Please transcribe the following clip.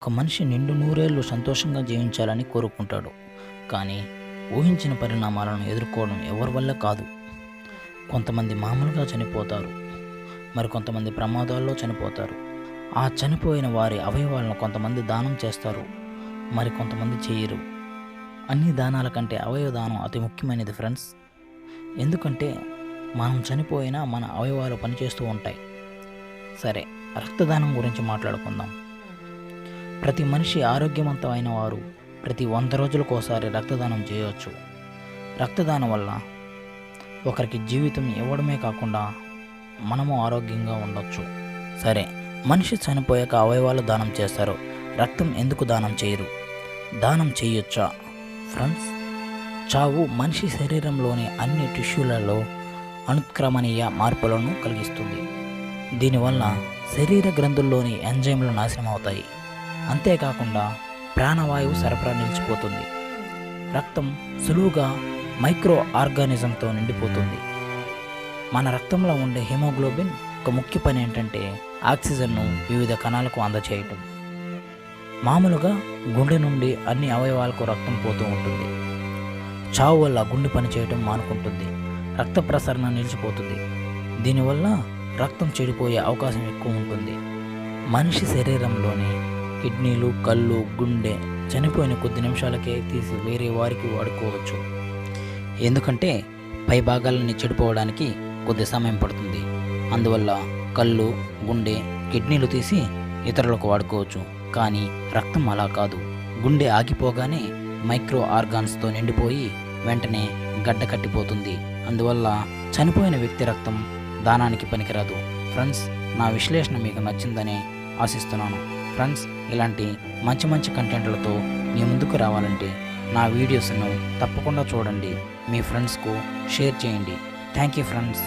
ఒక మనిషి నిండు నూరేళ్లు సంతోషంగా జీవించాలని కోరుకుంటాడు. కానీ ఊహించిన పరిణామాలను ఎదుర్కోవడం ఎవరి వల్ల కాదు. కొంతమంది మామూలుగా చనిపోతారు, మరికొంతమంది ప్రమాదాల్లో చనిపోతారు. ఆ చనిపోయిన వారి అవయవాలను కొంతమంది దానం చేస్తారు, మరికొంతమంది చేయరు. అన్ని దానాల కంటే అవయవ దానం అతి ముఖ్యమైనది ఫ్రెండ్స్. ఎందుకంటే మనం చనిపోయినా మన అవయవాలు పనిచేస్తూ ఉంటాయి. సరే, రక్తదానం గురించి మాట్లాడుకుందాం. ప్రతి మనిషి ఆరోగ్యవంతమైన వారు ప్రతి 100 రోజులకోసారి రక్తదానం చేయవచ్చు. రక్తదానం వల్ల ఒకరికి జీవితం ఇవ్వడమే కాకుండా మనము ఆరోగ్యంగా ఉండొచ్చు. సరే, మనిషి చనిపోయాక అవయవాలు దానం చేస్తారు, రక్తం ఎందుకు దానం చేయరు? దానం చేయొచ్చా? ఫ్రెండ్స్, చావు మనిషి శరీరంలోని అన్ని టిష్యూలలో అనుత్క్రమణీయ మార్పులను కలిగిస్తుంది. దీనివల్ల శరీర గ్రంథుల్లోని ఎంజైమ్లు నాశనం అవుతాయి. అంతేకాకుండా ప్రాణవాయువు సరఫరా నిలిచిపోతుంది. రక్తం సులువుగా మైక్రో ఆర్గానిజంతో నిండిపోతుంది. మన రక్తంలో ఉండే హిమోగ్లోబిన్ ఒక ముఖ్య పని ఏంటంటే ఆక్సిజన్ను వివిధ కణాలకు అందచేయటం. మామూలుగా గుండె నుండి అన్ని అవయవాలకు రక్తం పోతూ ఉంటుంది. చావు వల్ల గుండె పనిచేయటం మానుకుంటుంది, రక్త ప్రసరణ నిలిచిపోతుంది. దీనివల్ల రక్తం చెడిపోయే అవకాశం ఎక్కువ ఉంటుంది. మనిషి శరీరంలోని కిడ్నీలు, కళ్ళు, గుండె చనిపోయిన కొద్ది నిమిషాలకే తీసి వేరే వారికి వాడుకోవచ్చు. ఎందుకంటే పై భాగాలని చెడిపోవడానికి కొద్ది సమయం పడుతుంది. అందువల్ల కళ్ళు, గుండె, కిడ్నీలు తీసి ఇతరులకు వాడుకోవచ్చు. కానీ రక్తం అలా కాదు. గుండె ఆగిపోగానే మైక్రో ఆర్గాన్స్తో నిండిపోయి వెంటనే గడ్డ కట్టిపోతుంది. అందువల్ల చనిపోయిన వ్యక్తి రక్తం దానానికి పనికిరాదు. ఫ్రెండ్స్, నా విశ్లేషణ మీకు నచ్చిందని ఆశిస్తున్నాను. ఫ్రెండ్స్, ఇలాంటి మంచి మంచి కంటెంట్లతో మీ ముందుకు రావాలంటే నా వీడియోస్ను తప్పకుండా చూడండి, మీ ఫ్రెండ్స్కు షేర్ చేయండి. Thank you friends.